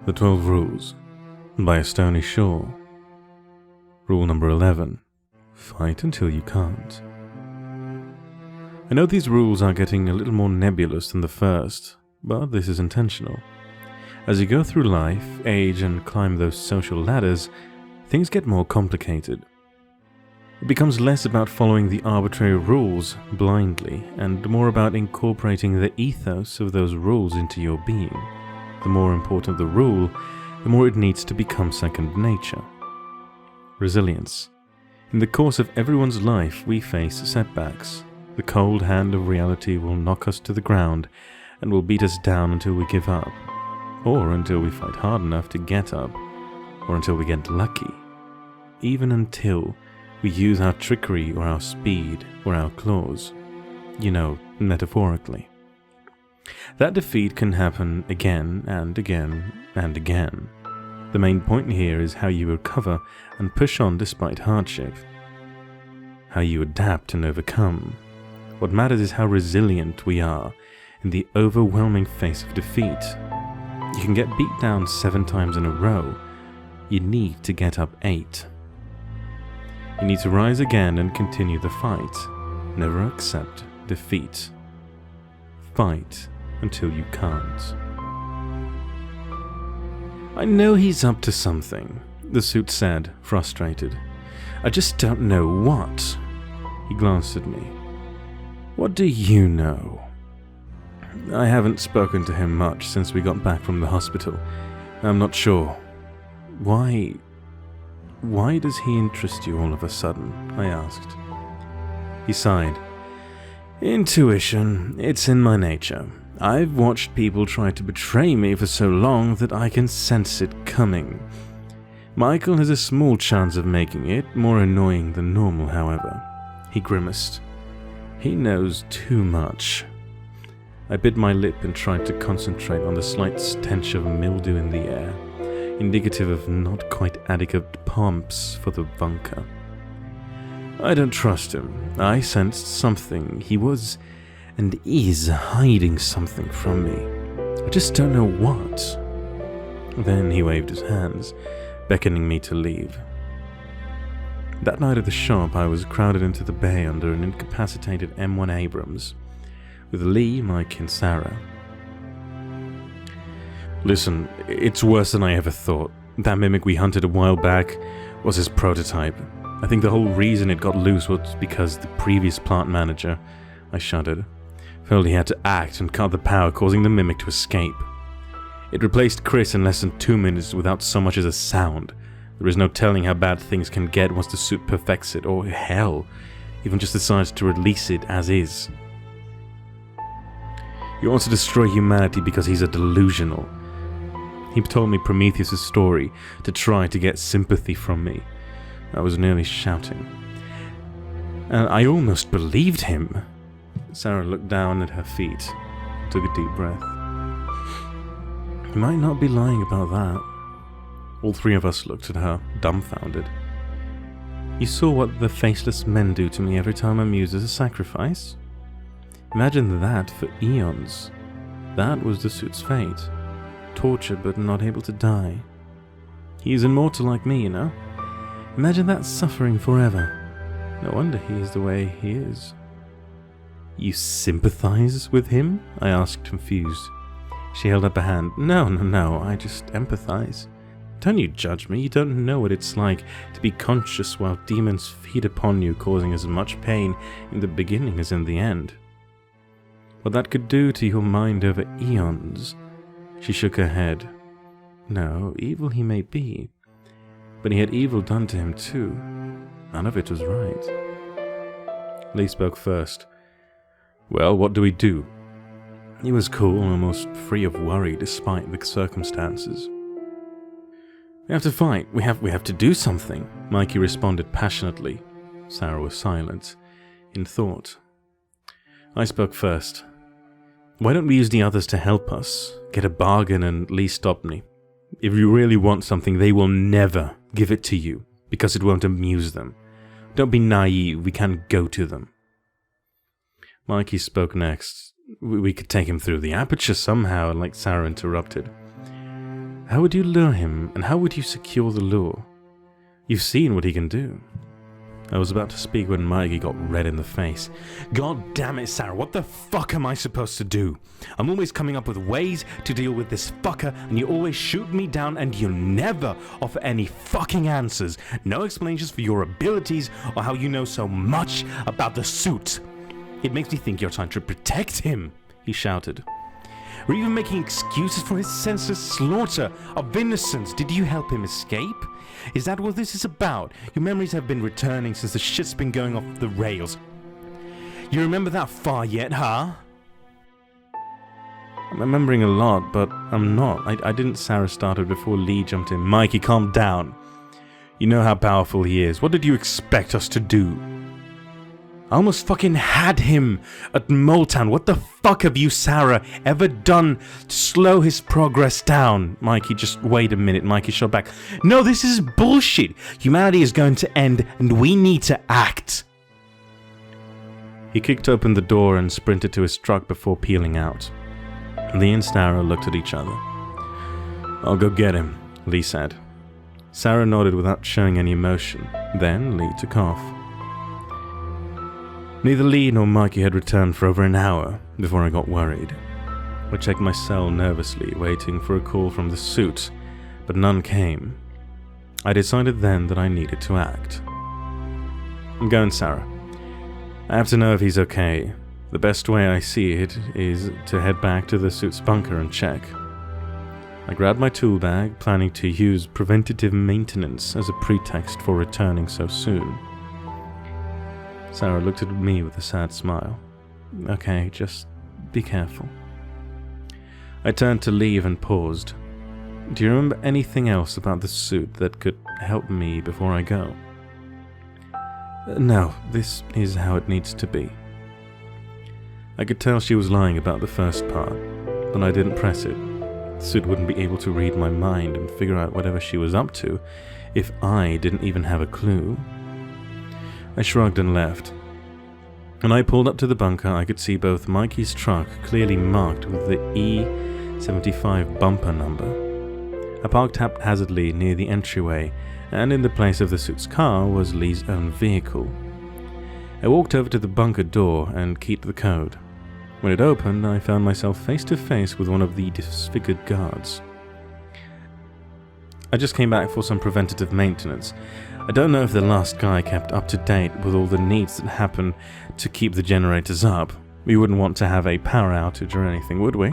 The 12 Rules by Stony Shaw. Rule number 11. Fight until you can't. I know these rules are getting a little more nebulous than the first, but this is intentional. As you go through life, age, and climb those social ladders, things get more complicated. It becomes less about following the arbitrary rules blindly, and more about incorporating the ethos of those rules into your being. The more important the rule, the more it needs to become second nature. Resilience. In the course of everyone's life, we face setbacks. The cold hand of reality will knock us to the ground and will beat us down until we give up, or until we fight hard enough to get up, or until we get lucky, even until we use our trickery or our speed or our claws, metaphorically. That defeat can happen again and again and again. The main point here is how you recover and push on despite hardship, how you adapt and overcome. What matters is how resilient we are in the overwhelming face of defeat. You can get beat down 7 times in a row. You need to get up 8. You need to rise again and continue the fight. Never accept defeat. Fight until you can't. I know he's up to something, the suit said, frustrated. I just don't know what. He glanced at me. What do you know? I haven't spoken to him much since we got back from the hospital. I'm not sure. Why does he interest you all of a sudden? I asked. He sighed. Intuition. It's in my nature. I've watched people try to betray me for so long that I can sense it coming. Michael has a small chance of making it, more annoying than normal, however. He grimaced. He knows too much. I bit my lip and tried to concentrate on the slight stench of mildew in the air, indicative of not quite adequate pumps for the bunker. I don't trust him. I sensed something. He was and is hiding something from me. I just don't know what. Then he waved his hands, beckoning me to leave. That night at the shop, I was crowded into the bay under an incapacitated M1 Abrams, with Lee, Mike, and Sarah. Listen, it's worse than I ever thought. That mimic we hunted a while back was his prototype. I think the whole reason it got loose was because the previous plant manager, I shuddered, felt he had to act and cut the power, causing the mimic to escape. It replaced Chris in less than 2 minutes without so much as a sound. There is no telling how bad things can get once the suit perfects it, or hell, even just decides to release it as is. He wants to destroy humanity because he's a delusional. He told me Prometheus' story to try to get sympathy from me. I was nearly shouting. And I almost believed him. Sarah looked down at her feet, took a deep breath. He might not be lying about that. All 3 of us looked at her, dumbfounded. You saw what the faceless men do to me every time I'm used as a sacrifice? Imagine that for eons. That was the suit's fate. Tortured but not able to die. He's immortal like me, Imagine that suffering forever. No wonder he is the way he is. You sympathize with him? I asked, confused. She held up a hand. No, I just empathize. Don't you judge me. You don't know what it's like to be conscious while demons feed upon you, causing as much pain in the beginning as in the end. What that could do to your mind over eons. She shook her head. No, evil he may be, but he had evil done to him too. None of it was right. Lee spoke first. Well, what do we do? He was cool, almost free of worry despite the circumstances. We have to fight. We have to do something, Mikey responded passionately. Sarah was silent, in thought. I spoke first. Why don't we use the others to help us? Get a bargain and Lee stopped me. If you really want something, they will never give it to you, because it won't amuse them. Don't be naive, we can't go to them. Mikey spoke next. We could take him through the aperture somehow, like Sarah interrupted. How would you lure him, and how would you secure the lure? You've seen what he can do. I was about to speak when Mikey got red in the face. God damn it, Sarah, what the fuck am I supposed to do? I'm always coming up with ways to deal with this fucker, and you always shoot me down, and you never offer any fucking answers. No explanations for your abilities or how you know so much about the suit. It makes me think you're trying to protect him, he shouted. Or even making excuses for his senseless slaughter of innocents. Did you help him escape? Is that what this is about? Your memories have been returning since the shit's been going off the rails. You remember that far yet, huh? I'm remembering a lot, but I'm not. I didn't. Sarah started before Lee jumped in. Mikey, calm down. You know how powerful he is. What did you expect us to do? I almost fucking had him at Moletown. What the fuck have you, Sarah, ever done to slow his progress down? Mikey, just wait a minute. Mikey shot back. No, this is bullshit. Humanity is going to end, and we need to act. He kicked open the door and sprinted to his truck before peeling out. Lee and Sarah looked at each other. I'll go get him, Lee said. Sarah nodded without showing any emotion. Then Lee took off. Neither Lee nor Mikey had returned for over an hour before I got worried. I checked my cell nervously, waiting for a call from the suit, but none came. I decided then that I needed to act. I'm going, Sarah. I have to know if he's okay. The best way I see it is to head back to the suit's bunker and check. I grabbed my tool bag, planning to use preventative maintenance as a pretext for returning so soon. Sarah looked at me with a sad smile. Okay, just be careful. I turned to leave and paused. Do you remember anything else about the suit that could help me before I go? No, this is how it needs to be. I could tell she was lying about the first part, but I didn't press it. The suit wouldn't be able to read my mind and figure out whatever she was up to if I didn't even have a clue. I shrugged and left. When I pulled up to the bunker, I could see both Mikey's truck clearly marked with the E75 bumper number. I parked haphazardly near the entryway, and in the place of the suit's car was Lee's own vehicle. I walked over to the bunker door and keyed the code. When it opened, I found myself face to face with one of the disfigured guards. I just came back for some preventative maintenance. I don't know if the last guy kept up to date with all the needs that happen to keep the generators up. We wouldn't want to have a power outage or anything, would we?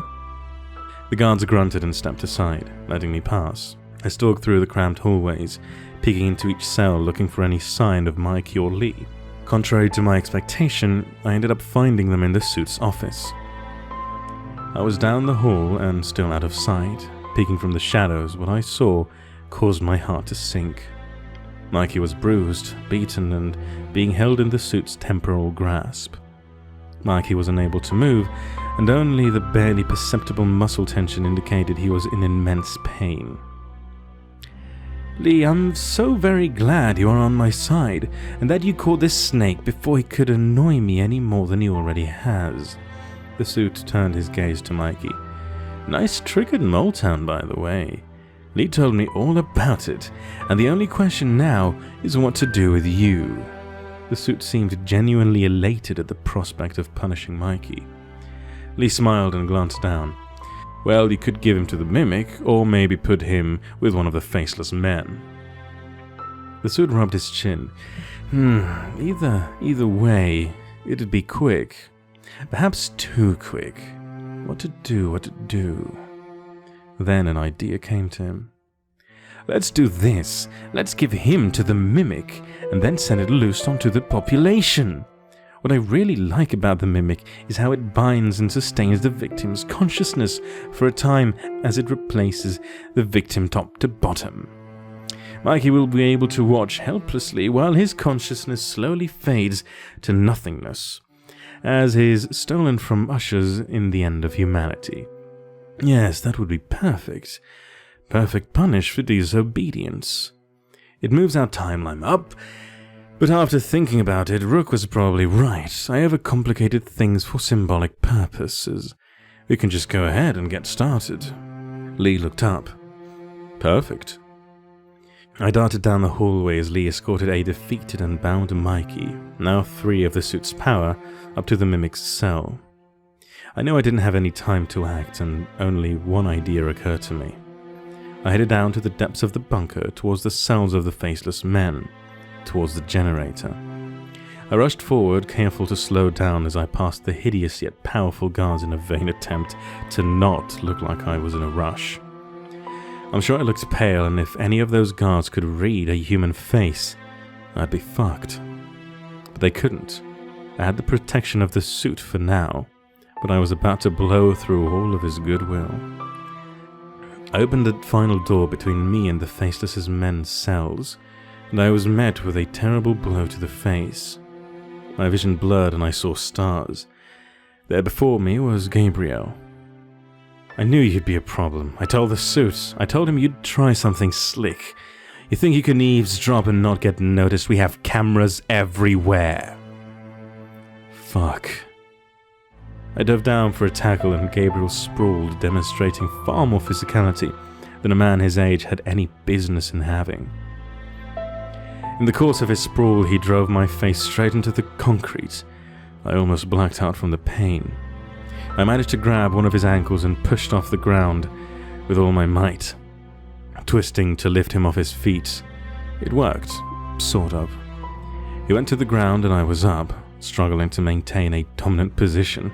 The guards grunted and stepped aside, letting me pass. I stalked through the cramped hallways, peeking into each cell looking for any sign of Mikey or Lee. Contrary to my expectation, I ended up finding them in the suit's office. I was down the hall and still out of sight. Peeking from the shadows, what I saw caused my heart to sink. Mikey was bruised, beaten, and being held in the suit's temporal grasp. Mikey was unable to move, and only the barely perceptible muscle tension indicated he was in immense pain. Lee, I'm so very glad you are on my side, and that you caught this snake before he could annoy me any more than he already has. The suit turned his gaze to Mikey. Nice trick at Moletown, by the way. Lee told me all about it, and the only question now is what to do with you. The suit seemed genuinely elated at the prospect of punishing Mikey. Lee smiled and glanced down. Well, you could give him to the Mimic, or maybe put him with one of the faceless men. The suit rubbed his chin. Either way, it'd be quick. Perhaps too quick. What to do? Then an idea came to him. Let's do this. Let's give him to the Mimic, and then send it loose onto the population. What I really like about the Mimic is how it binds and sustains the victim's consciousness for a time as it replaces the victim top to bottom. Mikey will be able to watch helplessly while his consciousness slowly fades to nothingness, as is stolen from ushers in the end of humanity. Yes, that would be perfect. Perfect punish for disobedience. It moves our timeline up, but after thinking about it, Rook was probably right. I overcomplicated things for symbolic purposes. We can just go ahead and get started. Lee looked up. Perfect. I darted down the hallway as Lee escorted a defeated and bound Mikey, now 3 of the suit's power, up to the mimic's cell. I knew I didn't have any time to act, and only one idea occurred to me. I headed down to the depths of the bunker, towards the cells of the faceless men, towards the generator. I rushed forward, careful to slow down as I passed the hideous yet powerful guards in a vain attempt to not look like I was in a rush. I'm sure I looked pale, and if any of those guards could read a human face, I'd be fucked. But they couldn't. I had the protection of the suit for now, but I was about to blow through all of his goodwill. I opened the final door between me and the faceless men's cells, and I was met with a terrible blow to the face. My vision blurred and I saw stars. There before me was Gabriel. I knew you'd be a problem. I told the suit. I told him you'd try something slick. You think you can eavesdrop and not get noticed? We have cameras everywhere. Fuck. I dove down for a tackle and Gabriel sprawled, demonstrating far more physicality than a man his age had any business in having. In the course of his sprawl, he drove my face straight into the concrete. I almost blacked out from the pain. I managed to grab one of his ankles and pushed off the ground with all my might, twisting to lift him off his feet. It worked, sort of. He went to the ground and I was up, struggling to maintain a dominant position.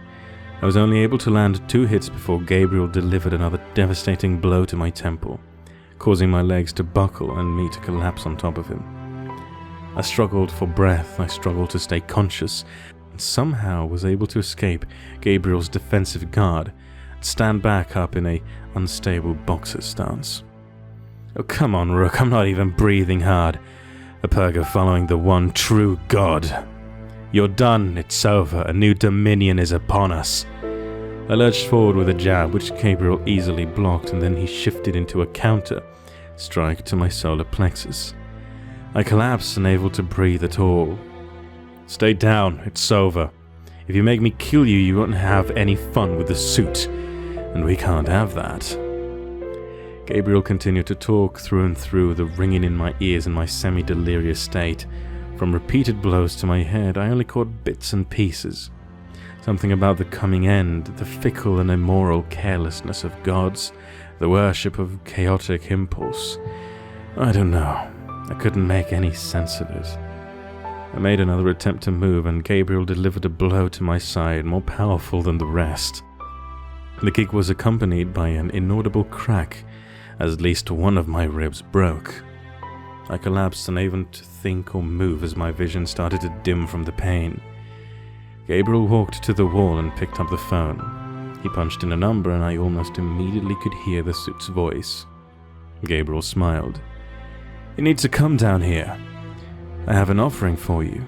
I was only able to land 2 hits before Gabriel delivered another devastating blow to my temple, causing my legs to buckle and me to collapse on top of him. I struggled for breath, I struggled to stay conscious, and somehow was able to escape Gabriel's defensive guard and stand back up in a unstable boxer stance. Oh, come on, Rook, I'm not even breathing hard. A Purga following the one true God. You're done, it's over, a new dominion is upon us. I lurched forward with a jab, which Gabriel easily blocked, and then he shifted into a counter strike to my solar plexus. I collapsed, unable to breathe at all. Stay down, it's over. If you make me kill you, you won't have any fun with the suit, and we can't have that. Gabriel continued to talk through and through, the ringing in my ears in my semi-delirious state. From repeated blows to my head, I only caught bits and pieces. Something about the coming end, the fickle and immoral carelessness of gods, the worship of chaotic impulse. I don't know. I couldn't make any sense of it. I made another attempt to move, and Gabriel delivered a blow to my side more powerful than the rest. The kick was accompanied by an inaudible crack, as at least one of my ribs broke. I collapsed, unable to think or move as my vision started to dim from the pain. Gabriel walked to the wall and picked up the phone. He punched in a number, and I almost immediately could hear the suit's voice. Gabriel smiled. "You need to come down here. I have an offering for you."